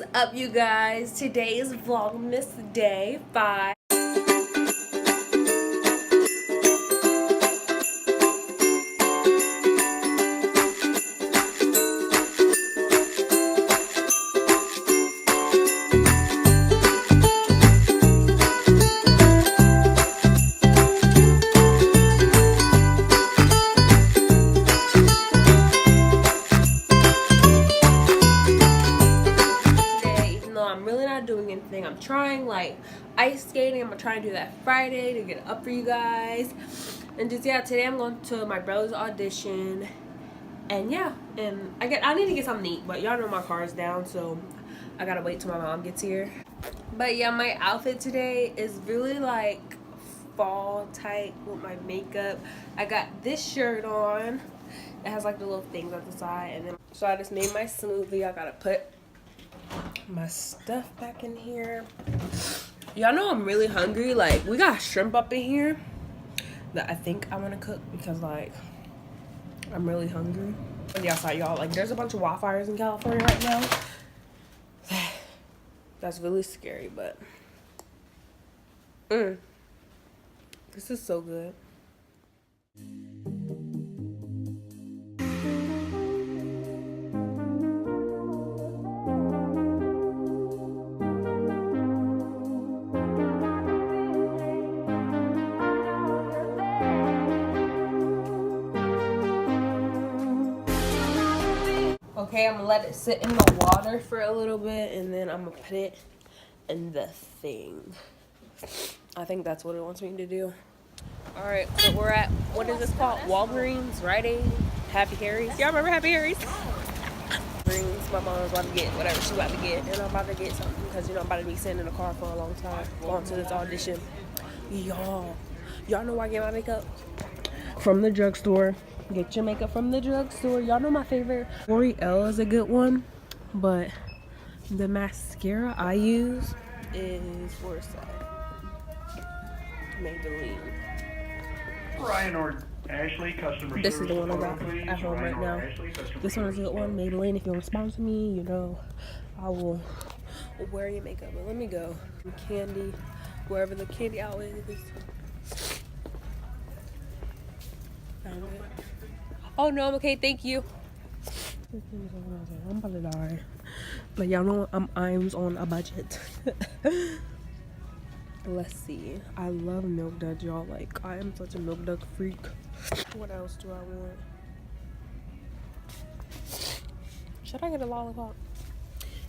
is up, you guys? Today is Vlogmas day 5. Doing anything. I'm trying like ice skating. I'm gonna try and do that Friday to get it up for you guys. And just today I'm going to my brother's audition. And yeah, and I need to get something to eat, but y'all know my car is down, so I gotta wait till my mom gets here. But yeah, my outfit today is really like fall type with my makeup. I got this shirt on. It has like the little things at the side, and then so I just made my smoothie. I gotta put my stuff back in here. Y'all know I'm really hungry. Like, we got shrimp up in here that I think I want to cook because like I'm really hungry. On the outside, y'all, like there's a bunch of wildfires in California right now. That's really scary, but this is so good. Okay, I'm gonna let it sit in the water for a little bit, and then I'm gonna put it in the thing. I think that's what it wants me to do. All right, so we're at, what is this called? Walgreens, Rite Aid, Happy Harry's. Y'all remember Happy Harry's? Walgreens, my mom's about to get whatever she's about to get, and I'm about to get something because, you know, I'm about to be sitting in the car for a long time, going to this audition. Y'all know where I get my makeup? From the drugstore. Get your makeup from the drugstore. Y'all know my favorite L'Oreal is a good one, but the mascara I use is, where's that? Maybelline. Ryan or Ashley, customer this service is the one I got please. at home Ryan right now. Ashley, This one is a good one, Maybelline. If you respond to me, you know I will wear your makeup. But let me go. Candy, wherever the candy outlet is. Found it. Oh no, I'm okay, thank you. I'm about to die. But y'all know I'm on a budget. Let's see. I love milk duds, y'all. Like, I am such a milk dud freak. What else do I want? Should I get a lollipop?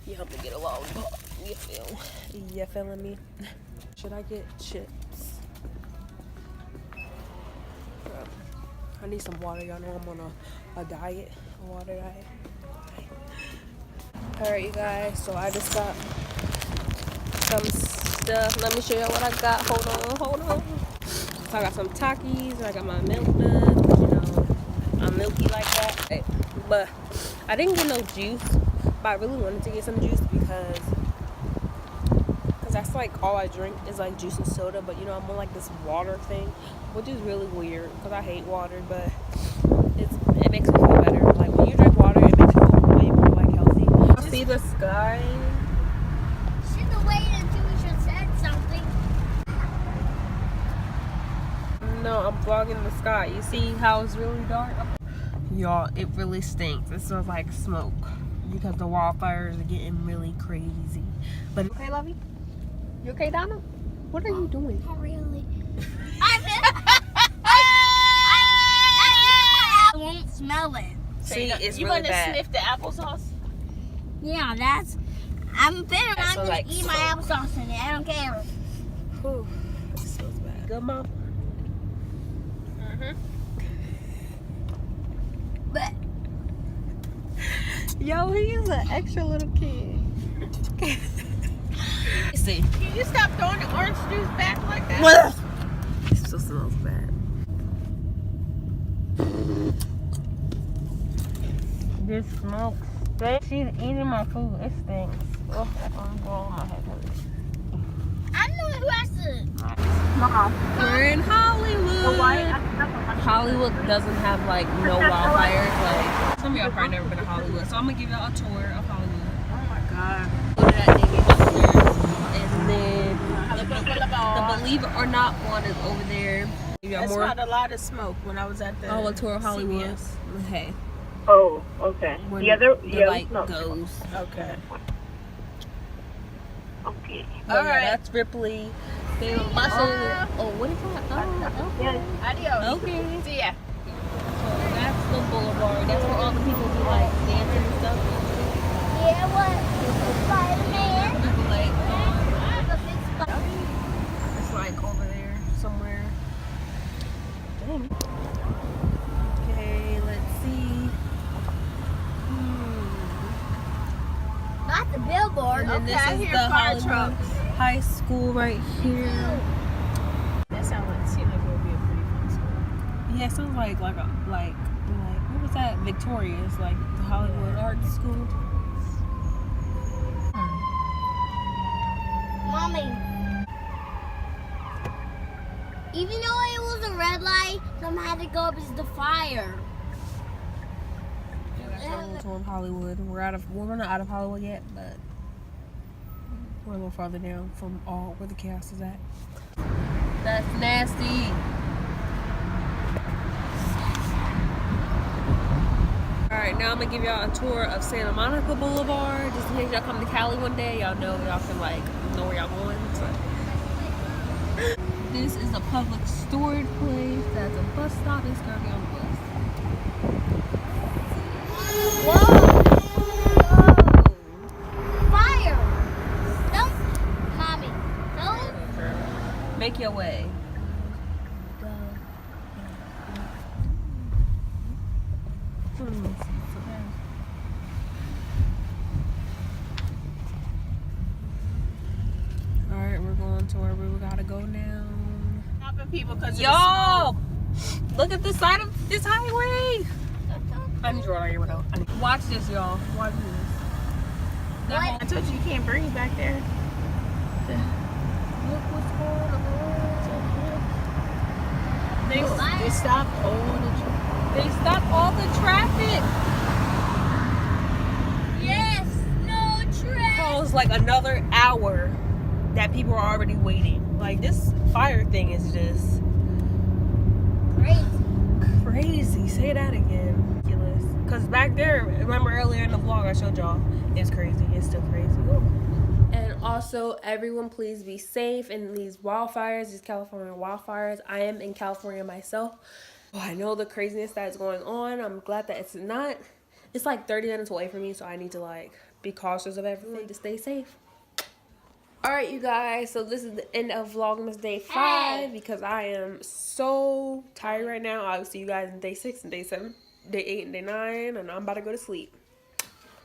Yeah, I'm gonna get a lollipop. You feeling me? Should I get chips? I need some water. Y'all know I'm on a diet, a water diet. Alright, you guys, so I just got some stuff. Let me show y'all what I got. Hold on. So I got some Takis, and I got my milk duds. You know, I'm milky like that. But I didn't get no juice, but I really wanted to get some juice because that's like all I drink is like juice and soda. But you know, I'm on like this water thing, which is really weird because I hate water, but it makes me feel better. Like when you drink water, it makes you feel way more like healthy. See the sky. Should have waited until we should said something. No, I'm vlogging the sky. You see how it's really dark? Y'all, it really stinks. It smells like smoke because the wildfires are getting really crazy. But okay, lovey? You okay, Donna? What are you doing? Not really. I won't smell it. See, it's you really want to bad. sniff the applesauce? Yeah, I'm bitter. I'm gonna like eat my applesauce in it. I don't care. Whew, it smells bad. Good, Mom? But Yo, he is an extra little kid. See. Can you stop throwing the orange juice back like that? It still smells bad. This smoke stinks. She's eating my food. It stinks. Oh, I'm going. My head hurts. I'm the one who has to. Mom, we're in Hollywood. Hollywood doesn't have like no wildfires. Like some of y'all probably never been to Hollywood, so I'm gonna give y'all a tour of Hollywood. Oh my god. or not one is over there. You got I more? smelled a lot of smoke when I was at the Oh, a tour of Hollywood. CVS. Okay. Oh, okay. When The other, the yeah, light no. goes. Okay. Okay. All right, Alright. that's Ripley. They were busting. Oh, what is that? Oh, okay. Adios. Okay. See ya. So that's the boulevard. That's where all the people be like dancing and stuff. Yeah, what? Spider-Man? People like, The big spider. it's like over there somewhere. Dang. Okay, let's see. Not the billboard. And then Okay, this I is hear the fire Hollywood trucks. High School right here. That seemed like it would be a pretty fun school. Yeah, it sounds like what was that? Victoria's, like the Hollywood Art School. Mommy. Even though it was a red light, some had to go up as the fire. Toward Hollywood. We're not out of Hollywood yet, but we're a little farther down from where the chaos is at. That's nasty. Alright, now I'm gonna give y'all a tour of Santa Monica Boulevard. Just in case y'all come to Cali one day, y'all know y'all can know where y'all going. So. This is a public storage place. That's a bus stop. It's gonna be on the bus. Whoa! Fire! Don't, Mommy. Don't. Make your way. Alright, we're going to where we gotta go now. Stopping people because Y'all! Look at the side of this highway! I need to roll out your window. Watch this, y'all. Watch this. I told you can't breathe back there. Look what's going on. They stopped They stopped all the traffic. Yes, no traffic. Caused like another hour that people are already waiting. Like this fire thing is just crazy. Say that again. Ridiculous. Cause back there, remember earlier in the vlog I showed y'all, it's crazy. It's still crazy. Woo. And also, everyone please be safe in these wildfires, these California wildfires. I am in California myself. Oh, I know the craziness that is going on. I'm glad that it's not. It's like 30 minutes away from me, so I need to like be cautious of everything to stay safe. Alright, you guys, so this is the end of Vlogmas Day 5 because I am so tired right now. I will see you guys in Day 6 and Day 7, Day 8 and Day 9, and I'm about to go to sleep.